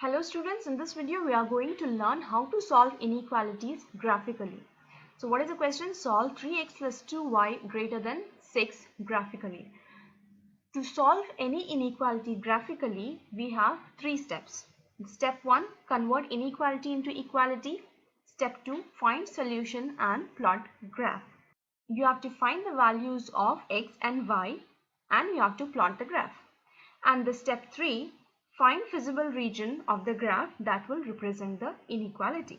Hello students, in this video we are going to learn how to solve inequalities graphically. So what is the question? Solve 3x plus 2y greater than 6 graphically. To solve any inequality graphically, we have 3 steps. Step 1, convert inequality into equality. Step 2, find solution and plot graph. You have to find the values of x and y and you have to plot the graph. And the step 3, find feasible region of the graph that will represent the inequality.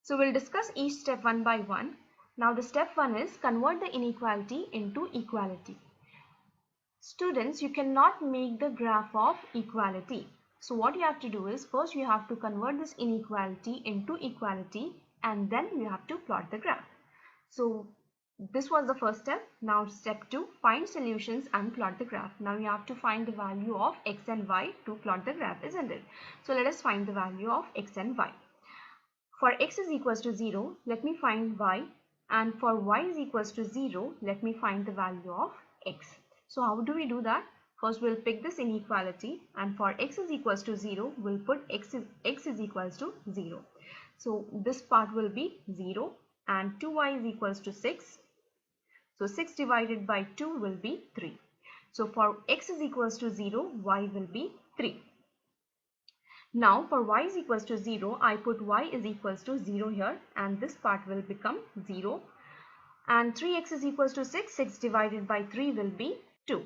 So we'll discuss each step one by one. Now the step 1 is convert the inequality into equality. Students, you cannot make the graph of equality. So what you have to do is first you have to convert this inequality into equality and then you have to plot the graph. So this was the first step. Now step 2, find solutions and plot the graph. Now you have to find the value of x and y to plot the graph, isn't it? So let us find the value of x and y. For x is equals to 0, let me find y, and for y is equals to 0, let me find the value of x. So how do we do that? First we'll pick this inequality, and for x is equals to 0, we'll put x is equals to 0. So this part will be 0 and 2y is equals to 6. So 6 divided by 2 will be 3. So for x is equals to 0, y will be 3. Now for y is equals to 0, I put y is equals to 0 here and this part will become 0. And 3x is equals to 6, 6 divided by 3 will be 2.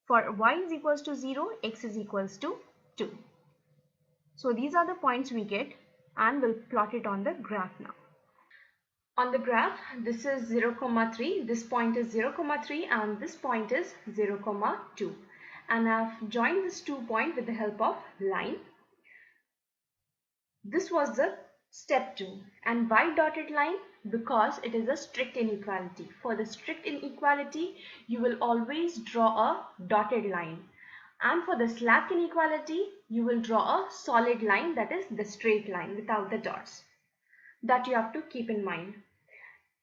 For y is equals to 0, x is equals to 2. So these are the points we get and we'll plot it on the graph now. On the graph, this is 0, 3, this point is 0, 3 and this point is 0, 2. And I've joined this 2 point with the help of line. This was the step 2. And why dotted line? Because it is a strict inequality. For the strict inequality, you will always draw a dotted line. And for the slack inequality, you will draw a solid line, that is the straight line without the dots. That you have to keep in mind.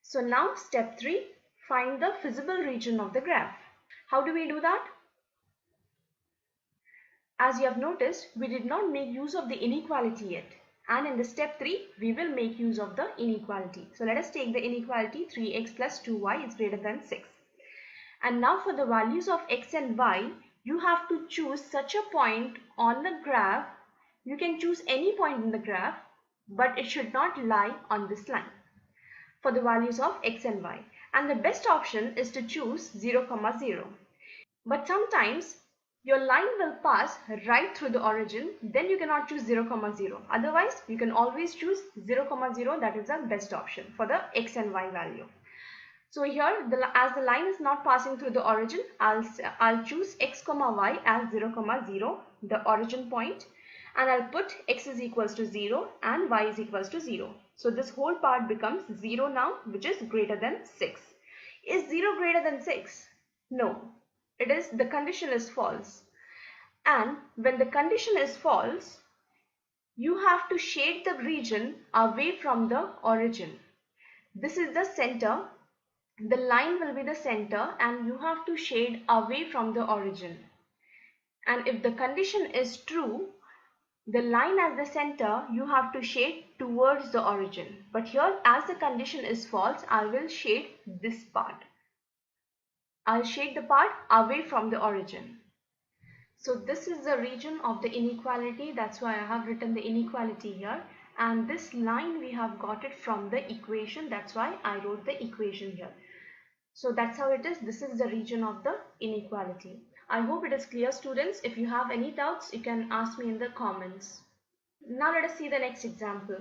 So now step 3, find the feasible region of the graph. How do we do that? As you have noticed, we did not make use of the inequality yet. And in the step 3, we will make use of the inequality. So let us take the inequality 3x plus 2y is greater than 6. And now for the values of x and y, you have to choose such a point on the graph. You can choose any point in the graph, but it should not lie on this line for the values of x and y. And the best option is to choose 0, 0. But sometimes your line will pass right through the origin, then you cannot choose 0, 0. Otherwise, you can always choose 0, 0. That is the best option for the x and y value. So here, as the line is not passing through the origin, I'll choose x, y as 0, 0, the origin point. And I'll put x is equals to 0 and y is equals to 0. So this whole part becomes 0 now, which is greater than 6. Is 0 greater than 6? No. It is, the condition is false. And when the condition is false, you have to shade the region away from the origin. This is the center. The line will be the center and you have to shade away from the origin. And if the condition is true, the line at the center you have to shade towards the origin. But here, as the condition is false, I will shade this part. I'll shade the part away from the origin. So this is the region of the inequality. That's why I have written the inequality here. And this line we have got it from the equation. That's why I wrote the equation here. So that's how it is. This is the region of the inequality. I hope it is clear, students. If you have any doubts, you can ask me in the comments. Now let us see the next example.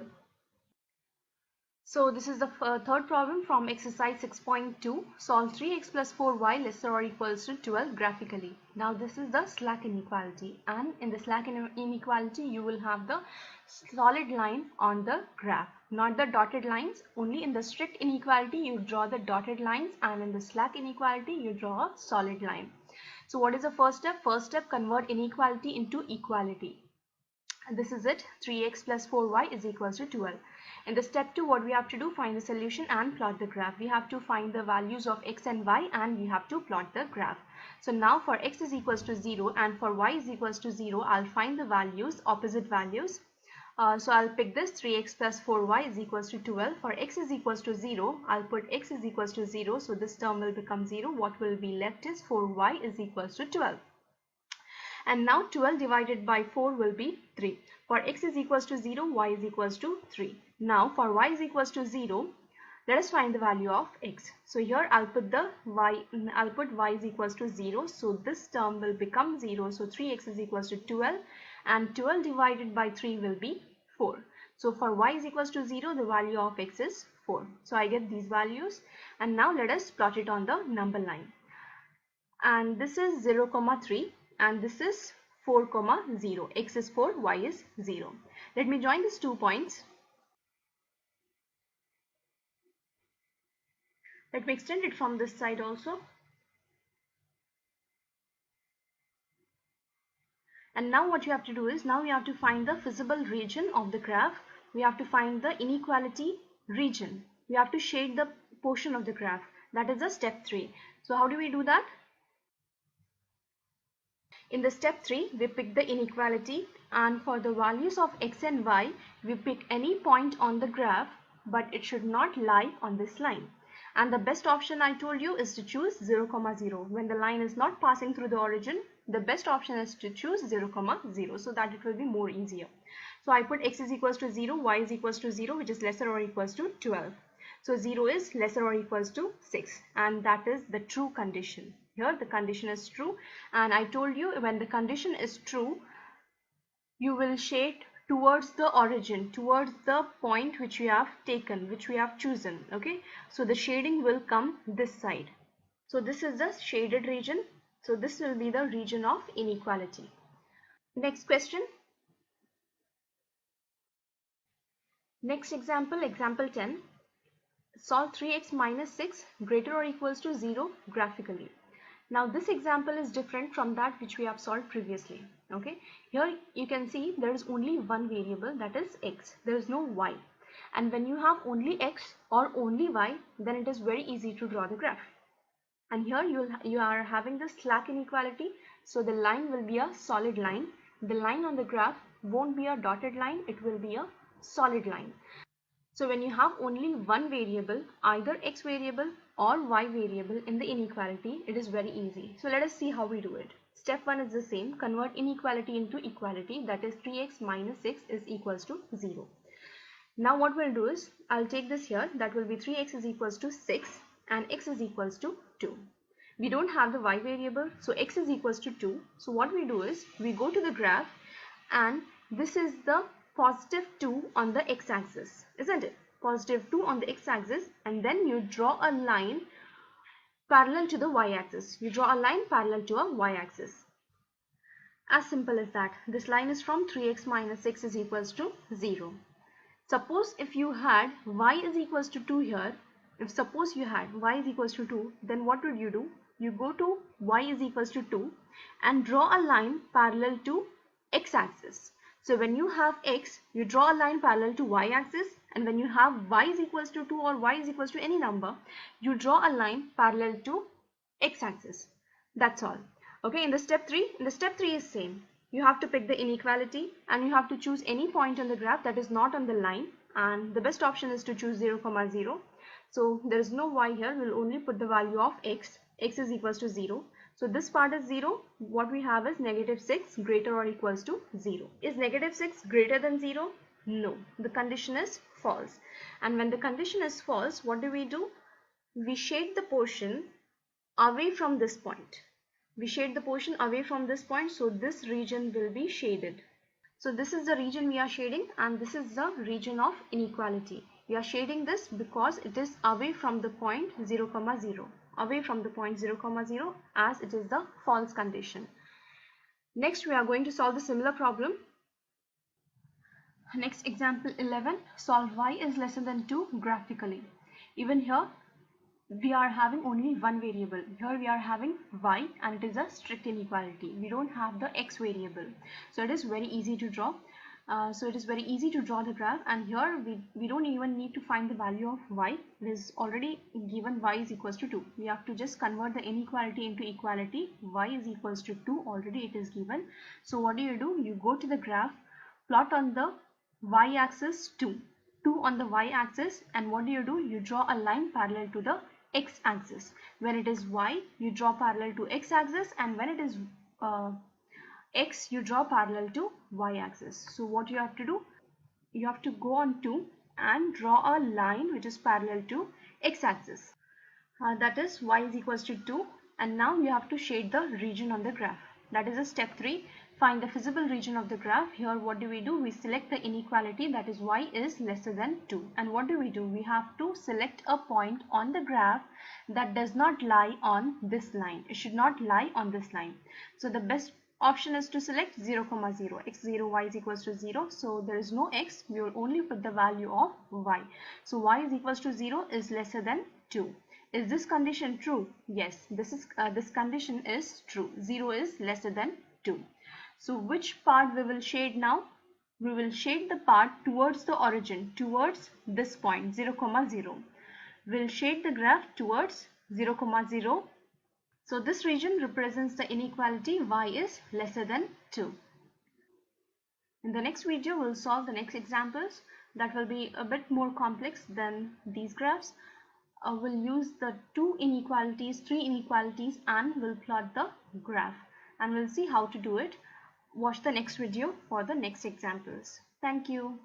So this is the third problem from exercise 6.2. Solve 3x plus 4y lesser or equals to 12 graphically. Now this is the slack inequality, and in the slack inequality you will have the solid line on the graph, not the dotted lines. Only in the strict inequality you draw the dotted lines, and in the slack inequality you draw a solid line. So what is the first step? First step, convert inequality into equality. This is it. 3x plus 4y is equals to 12. In the step 2, what we have to do, find the solution and plot the graph. We have to find the values of x and y and we have to plot the graph. So now for x is equals to 0 and for y is equals to 0, I'll find the values, opposite values. So I'll pick this 3x plus 4y is equals to 12. For x is equals to 0, I'll put x is equals to 0. So this term will become 0. What will be left is 4y is equals to 12. And now 12 divided by 4 will be 3. For x is equals to 0, y is equals to 3. Now for y is equals to 0, let us find the value of x. So here I'll put y is equals to 0. So this term will become 0. So 3x is equals to 12 and 12 divided by 3 will be 4. So for y is equals to 0, the value of x is 4. So I get these values and now let us plot it on the number line. And this is 0, 3 and this is 4, 0. X is 4, y is 0. Let me join these 2 points. Let me extend it from this side also. And now what you have to do is, now we have to find the feasible region of the graph. We have to find the inequality region. We have to shade the portion of the graph. That is the step 3. So how do we do that? In the step 3, we pick the inequality and for the values of x and y, we pick any point on the graph, but it should not lie on this line. And the best option I told you is to choose 0, 0. When the line is not passing through the origin, the best option is to choose 0, 0 so that it will be more easier. So I put x is equals to 0, y is equals to 0, which is lesser or equals to 12. So 0 is lesser or equals to 6 and that is the true condition. Here the condition is true and I told you when the condition is true, you will shade towards the origin, towards the point which we have taken, which we have chosen. Okay, so the shading will come this side. So this is the shaded region. So this will be the region of inequality. Next question. Next example, example 10. Solve 3x minus 6 greater or equals to 0 graphically. Now this example is different from that which we have solved previously. Okay, here you can see there is only one variable, that is x. There is no y. And when you have only x or only y, then it is very easy to draw the graph. And here you are having the slack inequality. So the line will be a solid line. The line on the graph won't be a dotted line, it will be a solid line. So when you have only one variable, either x variable or y variable in the inequality, it is very easy. So let us see how we do it. Step 1 is the same. Convert inequality into equality, that is 3x minus 6 is equals to 0. Now what we'll do is, I'll take this here, that will be 3x is equals to 6 and x is equals to 2. We don't have the y variable, so x is equals to 2. So what we do is, we go to the graph and this is the positive 2 on the x-axis, isn't it? Positive 2 on the x-axis and then you draw a line parallel to the y-axis. You draw a line parallel to a y-axis. As simple as that. This line is from 3x minus 6 is equals to 0. Suppose if you had y is equals to 2 here, if suppose you had y is equals to 2, then what would you do? You go to y is equals to 2 and draw a line parallel to x-axis. So when you have x, you draw a line parallel to y-axis, and when you have y is equals to 2 or y is equals to any number, you draw a line parallel to x-axis. That's all. Okay, in the step 3 is same. You have to pick the inequality and you have to choose any point on the graph that is not on the line, and the best option is to choose 0, 0. So there is no y here, we'll only put the value of x. X is equals to 0. So this part is 0. What we have is negative 6 greater or equals to 0. Is negative 6 greater than 0? No. The condition is false. And when the condition is false, what do? We shade the portion away from this point. We shade the portion away from this point, so this region will be shaded. So this is the region we are shading and this is the region of inequality. We are shading this because it is away from the point 0, 0. Away from the point 0, 0 as it is the false condition. Next we are going to solve the similar problem. Next example 11, solve y is lesser than 2 graphically. Even here we are having only one variable. Here we are having y and it is a strict inequality. We don't have the x variable. So it is very easy to draw. So it is very easy to draw the graph, and here we don't even need to find the value of y. It is already given y is equals to 2. We have to just convert the inequality into equality. Y is equals to 2, already it is given. So what do? You go to the graph, plot on the y-axis 2 on the y-axis, and what do? You draw a line parallel to the x-axis. When it is y, you draw parallel to x-axis, and when it is x, you draw parallel to y-axis. So what you have to do? You have to go on 2 and draw a line which is parallel to x-axis. That is y is equals to 2, and now you have to shade the region on the graph. That is a step 3. Find the visible region of the graph. Here what do? We select the inequality, that is y is lesser than 2. And what do? We have to select a point on the graph that does not lie on this line. It should not lie on this line. So the best option is to select 0, 0, x0, y is equals to 0. So there is no x, we will only put the value of y. So y is equals to 0 is lesser than 2. Is this condition true? Yes, this condition is true. 0 is lesser than 2. So which part we will shade now? We will shade the part towards the origin, towards this point 0, 0. We will shade the graph towards 0, 0. So this region represents the inequality y is lesser than 2. In the next video, we'll solve the next examples that will be a bit more complex than these graphs. We'll use the 2 inequalities, 3 inequalities, and we'll plot the graph. And we'll see how to do it. Watch the next video for the next examples. Thank you.